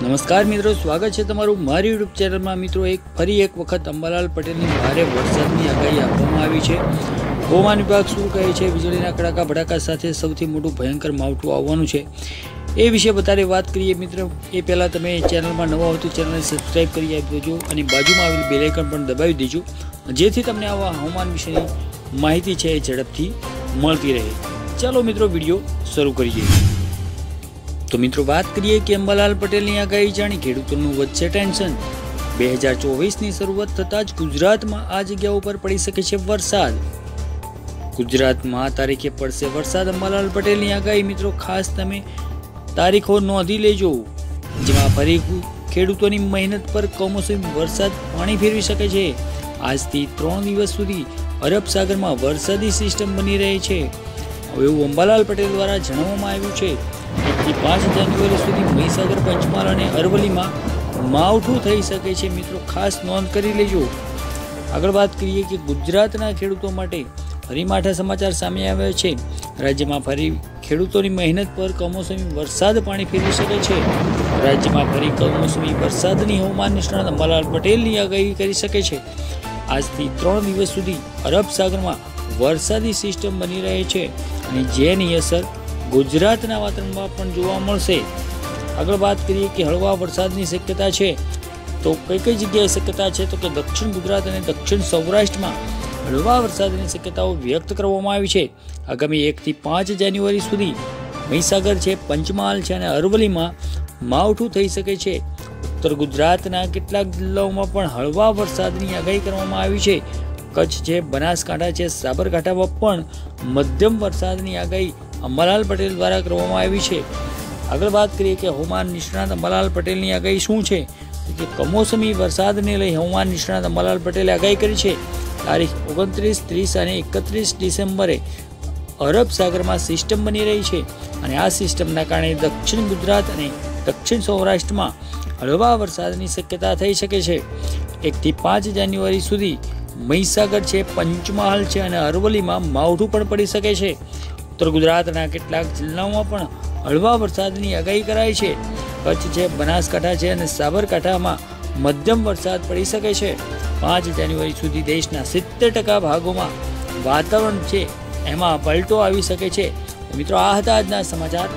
નમસ્કાર મિત્રો, સ્વાગત છે તમારું મારી યુટ્યુબ ચેનલમાં। મિત્રો ફરી એક વખત અંબાલાલ પટેલની ભારે વરસાદની આગાહી આપવામાં આવી છે। હવામાન વિભાગ શું કહે છે, વીજળીના કડાકા ભડાકા સાથે સૌથી મોટું ભયંકર માવઠું આવવાનું છે એ વિશે વધારે વાત કરીએ। મિત્રો એ પહેલાં તમે ચેનલમાં નવા હો તો ચેનલને સબસ્ક્રાઈબ કરી આપી દેજો અને બાજુમાં આવેલ બેલ આઇકન પણ દબાવી દેજો, જેથી તમને આવા હવામાન વિશેની માહિતી છે એ ઝડપથી મળતી રહે। ચાલો મિત્રો વિડીયો શરૂ કરીએ। તો મિત્રો વાત કરીએ કે અંબાલાલ પટેલની આગાહી જાણી ખેડૂતોનું વધશે ટેન્શન। 2024ની શરૂઆત થતાં જ ગુજરાતમાં આ જગ્યા ઉપર પડી શકે છે વરસાદ। ગુજરાતમાં તારીખે પડશે વરસાદ, અંબાલાલ પટેલની આગાહી। મિત્રો ખાસ તમે તારીખો નોંધી લેજો, જેમાં ફરી ખેડૂતોની મહેનત પર કમોસમી વરસાદ પાણી ફેરવી શકે છે। આજથી 3 દિવસ સુધી અરબ સાગરમાં વરસાદી સિસ્ટમ બની રહી છે, એવું અંબાલાલ પટેલ દ્વારા જણાવવામાં આવ્યું છે। 1 થી 5 જાન્યુઆરી સુધી મહીસાગર, પંચમહાલ અને અરવલ્લીમાં માવઠું થઈ શકે છે। મિત્રો ખાસ નોંધ કરી લેજો। આગળ વાત કરીએ કે ગુજરાતના ખેડૂતો માટે ફરી માઠા સમાચાર સામે આવ્યા છે। રાજ્યમાં ફરી ખેડૂતોની મહેનત પર કમોસમી વરસાદ પાણી ફેરવી શકે છે। રાજ્યમાં ફરી કમોસમી વરસાદની હવામાન નિષ્ણાત અંબાલાલ પટેલની આગાહી કરી શકે છે। આજથી 3 દિવસ સુધી અરબ સાગરમાં વરસાદી સિસ્ટમ બની રહી છે અને જેની અસર ગુજરાતના વાતાવરણમાં પણ જોવા મળશે। આગળ વાત કરીએ કે હળવા વરસાદની શક્યતા છે, તો કઈ જગ્યાએ શક્યતા છે, તો કે દક્ષિણ ગુજરાત અને દક્ષિણ સૌરાષ્ટ્રમાં હળવા વરસાદની શક્યતાઓ વ્યક્ત કરવામાં આવી છે। આગામી 1 થી 5 જાન્યુઆરી સુધી મહીસાગર છે, પંચમહાલ છે અને અરવલ્લીમાં માવઠું થઈ શકે છે। ઉત્તર ગુજરાતના કેટલાક જિલ્લાઓમાં પણ હળવા વરસાદની આગાહી કરવામાં આવી છે। કચ્છ છે, બનાસકાંઠા છે, સાબરકાંઠામાં પણ મધ્યમ વરસાદની આગાહી અંબાલાલ પટેલ દ્વારા કરવામાં આવી છે। આગળ વાત કરીએ કે હવામાન નિષ્ણાત અંબાલાલ પટેલની આગાહી શું છે, કે કમોસમી વરસાદને લઈ હવામાન નિષ્ણાત અંબાલાલ પટેલે આગાહી કરી છે। તારીખ 29, 30 અને 31 ડિસેમ્બરે અરબ સાગરમાં સિસ્ટમ બની રહી છે અને આ સિસ્ટમના કારણે દક્ષિણ ગુજરાત અને દક્ષિણ સૌરાષ્ટ્રમાં હળવા વરસાદની શક્યતા થઈ શકે છે। 1 થી 5 જાન્યુઆરી સુધી મહીસાગર છે, પંચમહાલ છે અને અરવલ્લીમાં માવઠું પણ પડી શકે છે। ઉત્તર ગુજરાતના કેટલાક જિલ્લાઓમાં પણ હળવા વરસાદની આગાહી કરાઈ છે। કચ્છ છે, બનાસકાંઠા છે અને સાબરકાંઠામાં મધ્યમ વરસાદ પડી શકે છે। 5 જાન્યુઆરી સુધી દેશના 70% ભાગોમાં વાતાવરણ છે એમાં પલટો આવી શકે છે। મિત્રો આ હતા આજના સમાચાર।